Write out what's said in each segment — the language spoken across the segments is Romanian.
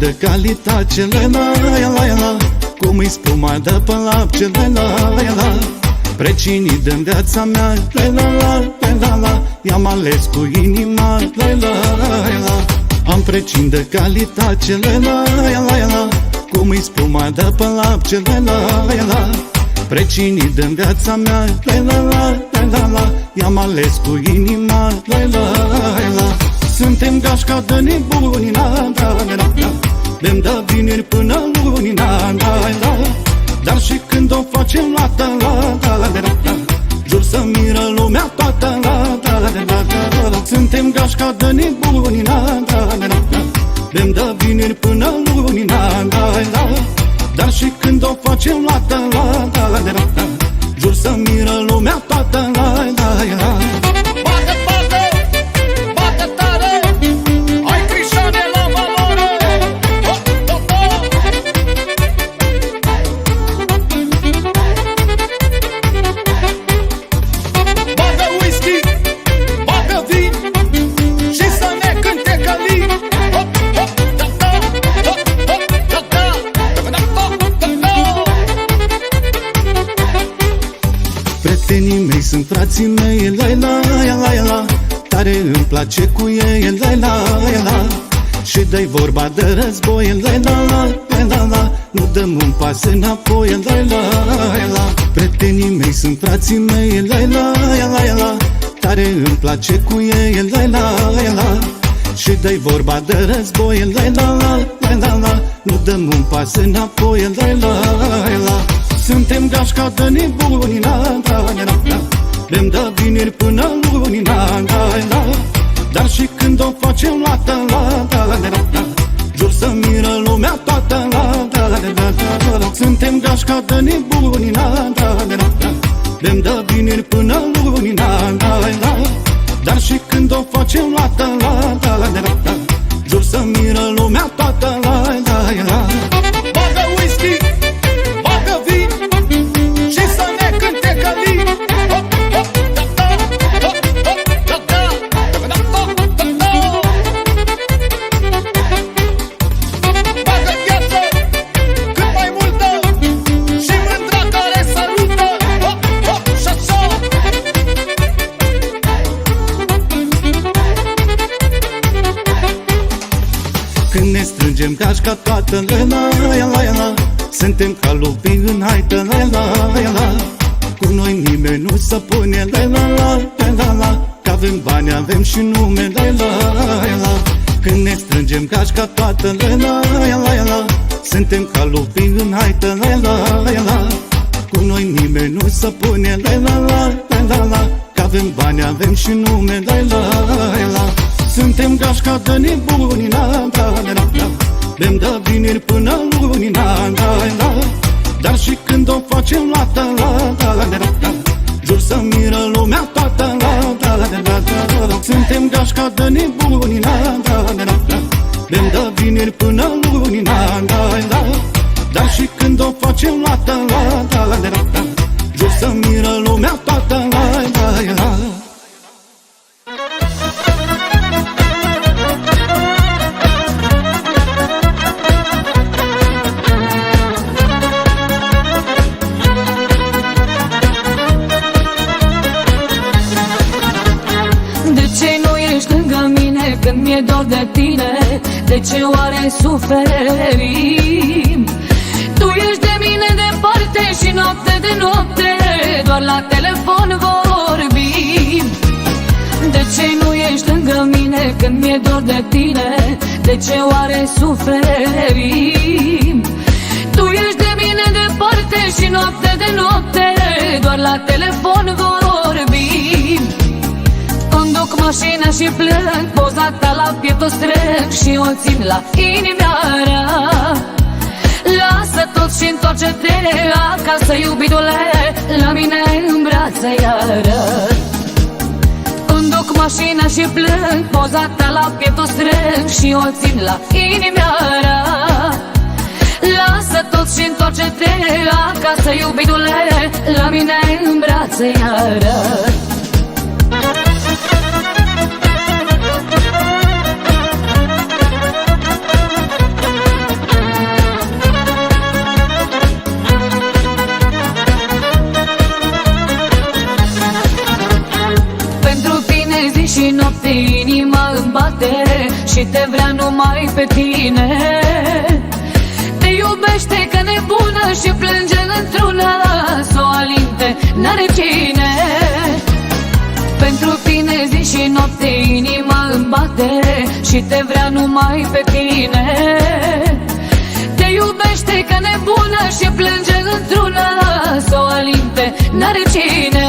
de calitățile la cum îi spuma de pe laptele la precinii din viața mea la i-am ales cu inima la am precin de calitățile la cum îi spuma de pe laptele la precinii din viața mea la i-am ales cu inima la suntem gașca de nebuni de-mi dă vineri până luni dar și când o facem la jur să miră lumea toată suntem gașca de nebuni de-mi dă vineri până luni dar și când o facem la jur să miră lumea toată prietenii mei sunt frații mei la tare îmi place cu ei la și dă-i vorba de război la nu dăm un pas înapoi la prietenii mei sunt frații mei la tare îmi place cu ei la și dă-i vorba de război la nu dăm un pas înapoi la suntem gașca de nebuni de-mi dă vineri până luni dar și când o facem la jur să miră lumea toată suntem gașca de nebuni de-mi dă vineri până luni dar și când o facem la jur să miră lumea toată bagă whisky, bagă vin și să ne cânte călin. Bagă viață cât mai multă și mândra care sărută. Și așa. Când ne strângem gașca toată la suntem ca lupii în haită la cu noi nimeni nu se pune la că avem bani, avem și nume la când ne strângem gașca toată la suntem ca lupii în haită la cu noi nimeni nu se pune la că avem bani, avem și nume la suntem gașca de nebuni de-mi dă vineri până luni dar și când o facem la jur să miră lumea toată suntem gașca de nebuni de-mi dă vineri până luni dar și când o facem la jur să miră lumea toată când mi-e dor de tine, de ce oare suferim? Tu ești de mine departe și noapte de noapte doar la telefon vorbim. De ce nu ești lângă mine când mi-e dor de tine? De ce oare suferim? Tu ești de mine departe și noapte de noapte doar la telefon vorbim. Conduc mașina și plâng, poza ta la piept o strâng și o țin la inimioara. Lasă tot și întoarce-te acasă, iubitule, la mine în brațe iară. Conduc mașina și plâng, poza ta la piept o strâng și o țin la inimioara. Lasă tot și întoarce-te acasă, iubitule, la mine în brațe iară. și te vrea numai pe tine. Te iubește ca nebună și plânge într-una, s-o alinte, n-are cine. Pentru tine zi și noapte inima îmi bate și te vrea numai pe tine. Te iubește ca nebună și plânge într-una, s-o alinte, n-are cine.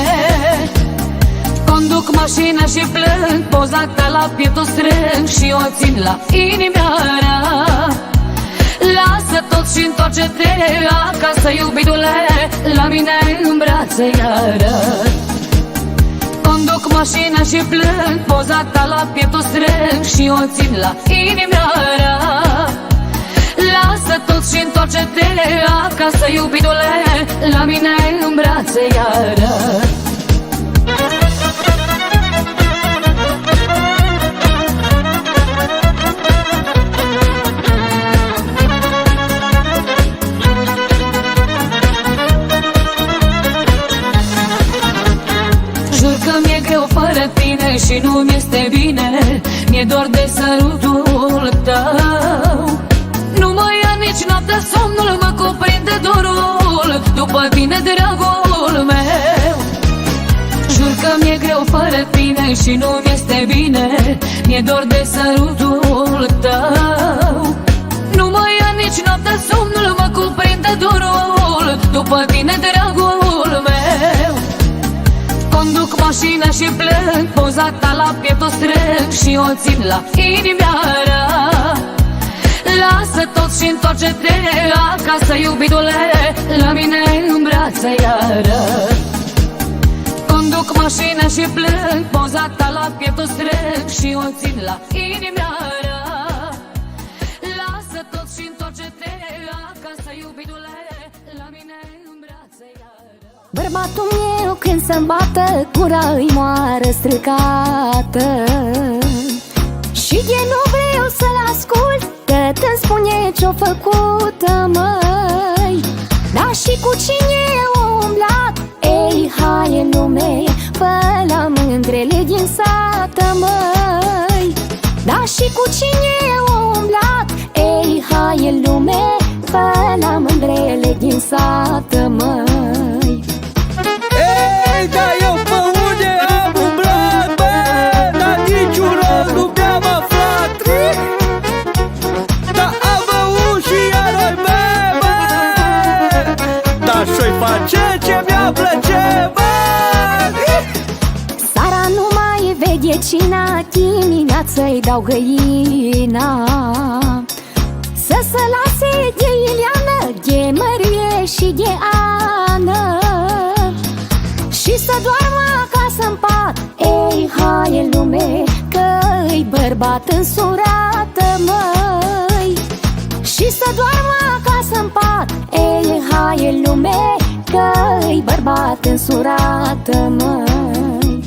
Conduc mașina și plâng, poza ta la piept o strâng și o țin la inimioara. Lasă tot și întoarce-te acasă, iubitule, la mine în brațe iară. Conduc mașina și plâng, poza ta la piept o strâng și o țin la inimioara. Lasă tot și întoarce-te acasă, iubitule, la mine în brațe iară. Jur că mi-e greu fără tine și nu-mi este bine, mi-e dor de sărutul tău. Nu mă ia nici noaptea somnul, mă cuprinde dorul după tine, dragul meu. Jur că mi-e greu fără tine și nu-mi este bine, mi-e dor de sărutul tău. Nu mă ia nici noaptea somnul, mă cuprinde dorul după tine, dragul meu. Conduc mașina și plâng, poza ta la piept o strâng și o țin la inimioara. Lasă tot și întoarce-te acasă, iubitule, la mine în brațe iară. Conduc mașina și plâng, poza ta la piept o strâng și o țin la inimioara. Lasă tot și întoarce-te acasă, iubitule, la mine în brațe iară. Bărbatul meu când să-mi bată, gura îi moară stricată. Și de nu vreau să-l ascult, că îmi spune ce-o făcut, măi. Dar și cu cine o umblat, ei, hai în lume, fă la mândrele din sat, măi. Dar și cu cine o umblat, ei, hai în lume, fă la mândrele din sat, măi. Ei, dar eu pe unde am umblat, bă, dar niciun rău nu mi-am aflat. Dar am băut și iar-oi bă, dar și-oi face ce mi-a plăce, bă. Sara nu mai vede cina, dimineața-i dau găina. Să se lase de Ileana, de Mărie și de Ana, și să doarmă acasă în pat. Ei, hai în lume, că-i bărbat însurat, măi. Și să doarmă acasă în pat. Ei, hai în lume, că-i bărbat însurat, măi.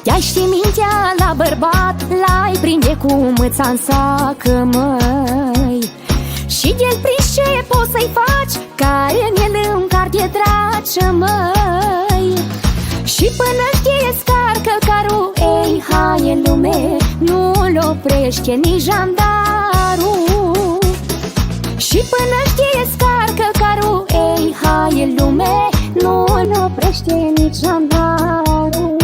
Ia-i și mintea la bărbat, l-ai prinde cu mâța-n sac, măi. Și de-l prins ce poți să-i faci, care în el încar de draci, măi. Și până-și descarcă carul, ei, hai în lume, nu-l oprește nici jandarul. Și până-și descarcă carul, ei, hai în lume, nu-l oprește nici jandarul.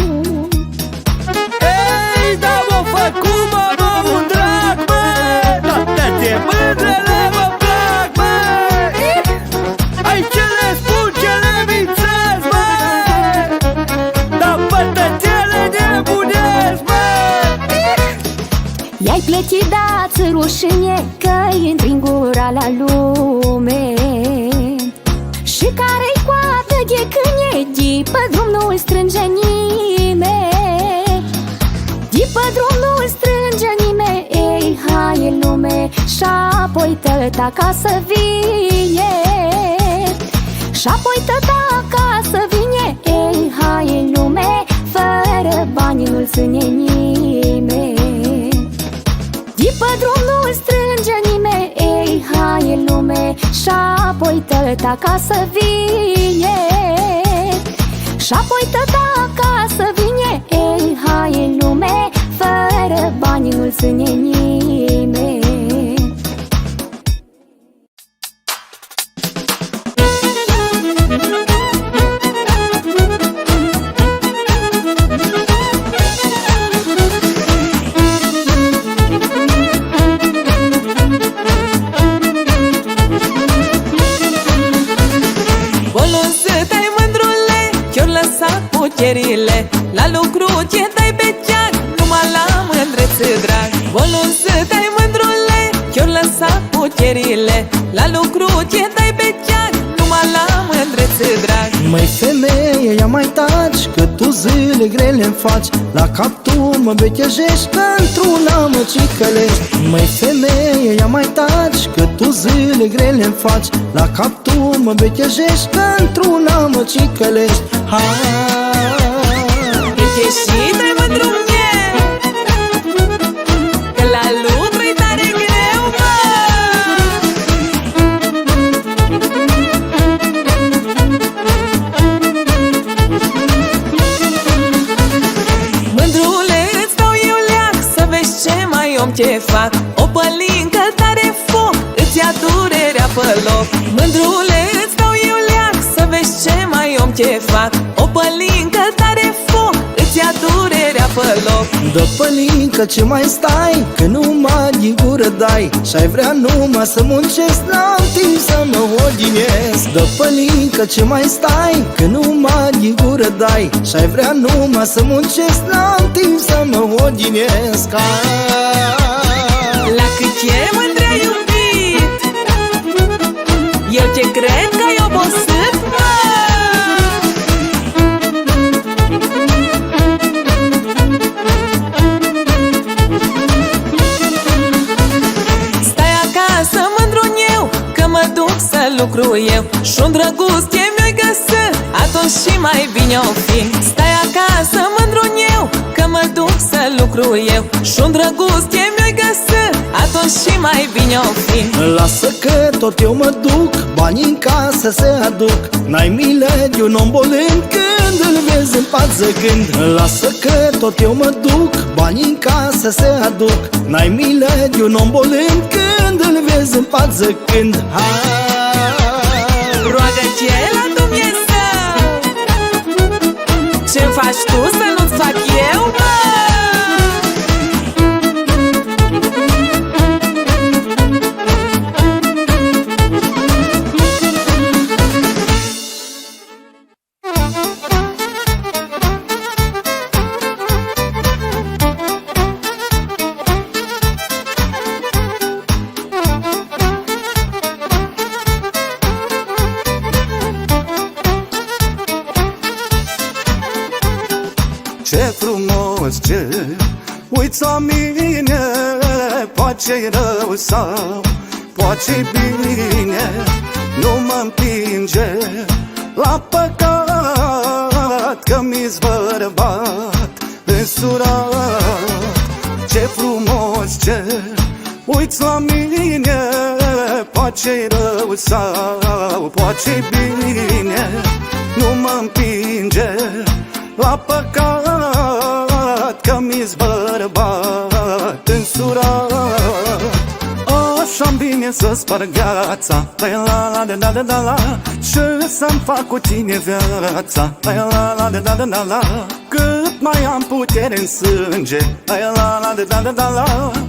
Ei, dar mă fac cum am un drag, bă, toate mândrele mă plac, bă. Ai ce le spun, ce le mințesc, bă, dar pătătele nebunesc, bă. I-ai plătit, dați rușine, că-i intri în gura la lume. Și care-i coadă de câine, de pe drum nu-l strânge nimeni. De pe drum nu-l strânge nimeni. Ei, hai în lume, și-apoi tăt acasă vine. Și-apoi tăt acasă vine. Ei, hai în lume, fără bani nu-l ține nimeni. acasă vine. Și apoi tata acasă vine. Ei, hai în lume, fără bani nu-l ține nimeni. Puterile la lucru ce dai pe ceac, numai la mândreț drag. Volum să dai mândrule, chiar lăsa puterile la lucru ce dai pe ceac, numai la mândreț drag. Măi femeie, ia mai taci, că tu zile grele-mi faci. La cap tu mă bechejești, că într-una mă cicălești. Măi femeie, ia mai taci, că tu zile grele-mi faci. La cap tu mă bechejești, că într-una mă cicălești. Becheșit-ai mândrunie, că la lucru-i tare greu, mă. Mândrule, îți dau eu leac, să vezi ce mai om ce fac. O pălincă tare foc, îți ia durerea pe loc. Mândrule, îți dau eu leac, să vezi ce mai om ce fac. O pălincă tare foc, îți ia durerea pe loc. Dă pălincă, ce mai stai, că numai din gură dai. Și-ai vrea numai să muncesc, n-am timp să mă odinesc. Dă pălincă, ce mai stai, că numai din gură dai. Și-ai vrea numai să muncesc, n-am timp să mă odinesc. La cât ce mândre iubit, eu ce cred că ai obosit, mă. Stai acasă, mândru-n eu, că mă duc să lucru eu. Și-un drăguste mi-o găsă, atunci și mai bine o fi. Stai acasă, mândru-n eu, că mă duc să lucru eu. Și-un drăguste mi-o găsă, atunci și mai bine o fi. Lasă că tot eu mă duc, banii în casă se aduc. N-ai milă de un om bolând când îl vezi în pat zăcând. Lasă că tot eu mă duc, banii în casă se aduc. N-ai milă de un om bolând când îl vezi în pat zăcând. Roagă-te la Dumnezeu, ce-mi faci tu să nu-ți fac eu, mă? Ce frumos ce uiți la mine, poate-i rău sau poate-i bine. Nu mă împinge la păcat, că mi-s bărbat însurat. Ce frumos ce uiți la mine, poate-i rău sau poate-i bine. Nu mă împinge la păcat, că mi-s bărbat însurat. Așa-mi bine să sparg gheața, la și să-mi fac cu tine viața, la cât mai am putere în sânge, la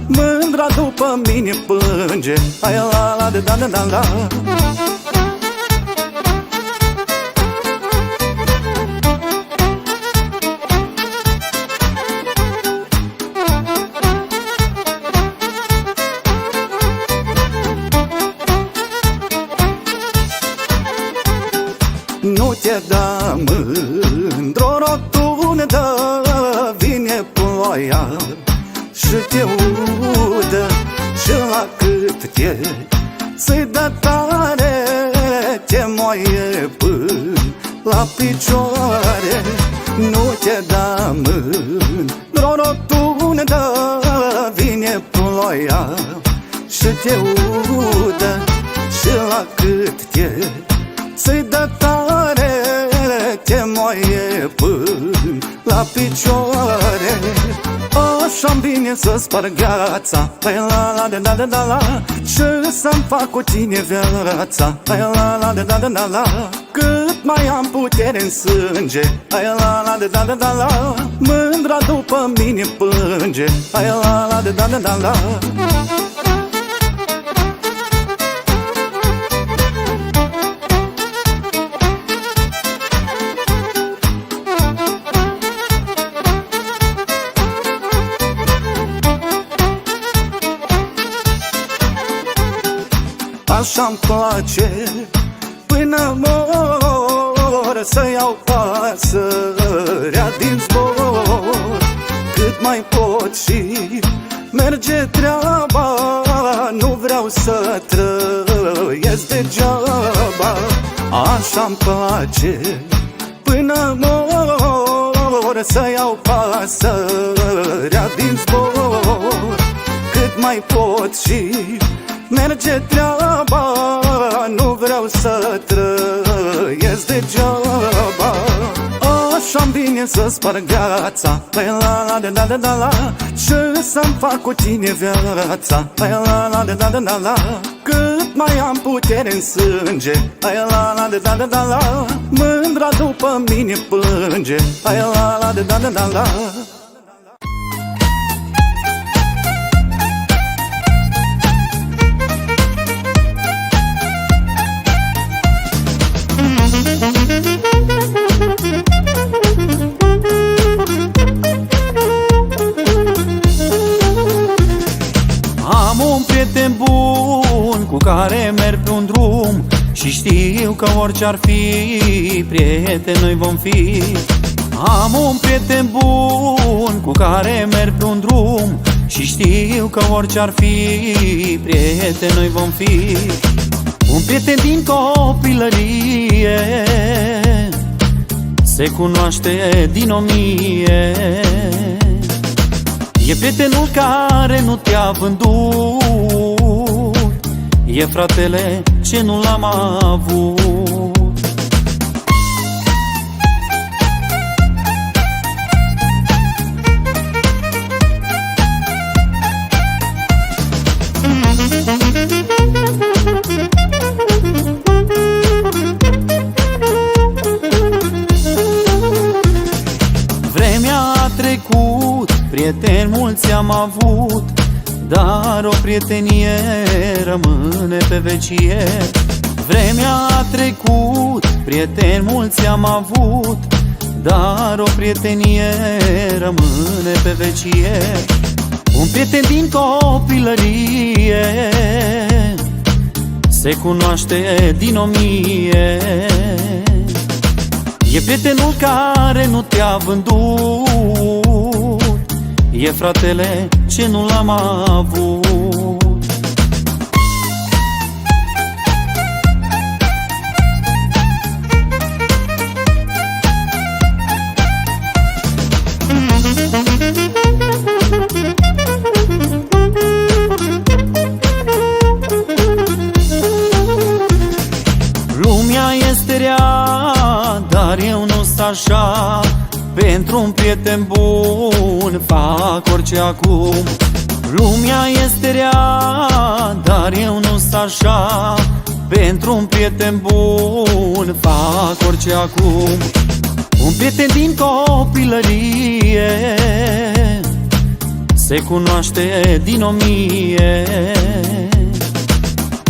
mândra după mine plânge, la Nu te da mândro rotundă, vine ploaia și te udă. Și la cât te ți dă tare, te moaie până la picioare. Nu te da mândro rotundă, vine ploaia și te udă. Și la cât te să-i dă tare, te moaie până la picioare. Așa-mi bine să sparg gheața, la la de da de da la. Ce să-mi fac cu tine viața, la la de da de da la. Cât mai am putere în sânge, la la de da de da la. Mândra după mine plânge, la la de da de da la. Așa-mi place până mor, să iau pasărea din zbor. Cât mai pot și merge treaba, nu vreau să trăiesc degeaba. Așa-mi place până mor, să iau pasărea din zbor. Cât mai pot și merge treaba, nu vreau să trăiesc degeaba. Așa-mi bine să sparg gheața, la la de da de da la. Ce să-mi fac cu tine viața, la la de da de da la. Cât mai am putere în sânge, la la de da de da la. Mândra după mine plânge, la la de da de da la. Am un prieten bun cu care merg pe un drum și știu că orice ar fi, prieteni noi vom fi. Am un prieten bun cu care merg pe un drum și știu că orice ar fi, prieteni noi vom fi. Un prieten din copilărie se cunoaște din 1000. E prietenul care nu te-a vândut, e fratele ce nu l-am avut. Vremea a trecut, prieteni mulți am avut, dar o prietenie rămâne pe vecie. Vremea a trecut, prieteni mulți am avut, dar o prietenie rămâne pe vecie. Un prieten din copilărie se cunoaște din 1000. E prietenul care nu te-a vândut, e fratele ce nu l-am avut. Lumea este rea, dar eu nu sunt așa. Pentru un prieten bun fac orice acum. Lumea este rea, dar eu nu sunt așa. Pentru un prieten bun fac orice acum. Un prieten din copilărie se cunoaște din 1000.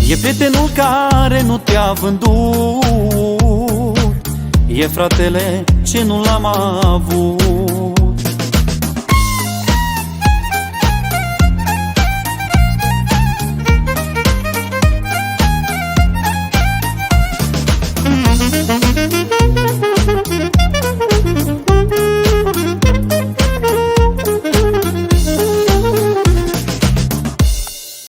E prietenul care nu te-a vândut, e fratele ce nu l-am avut.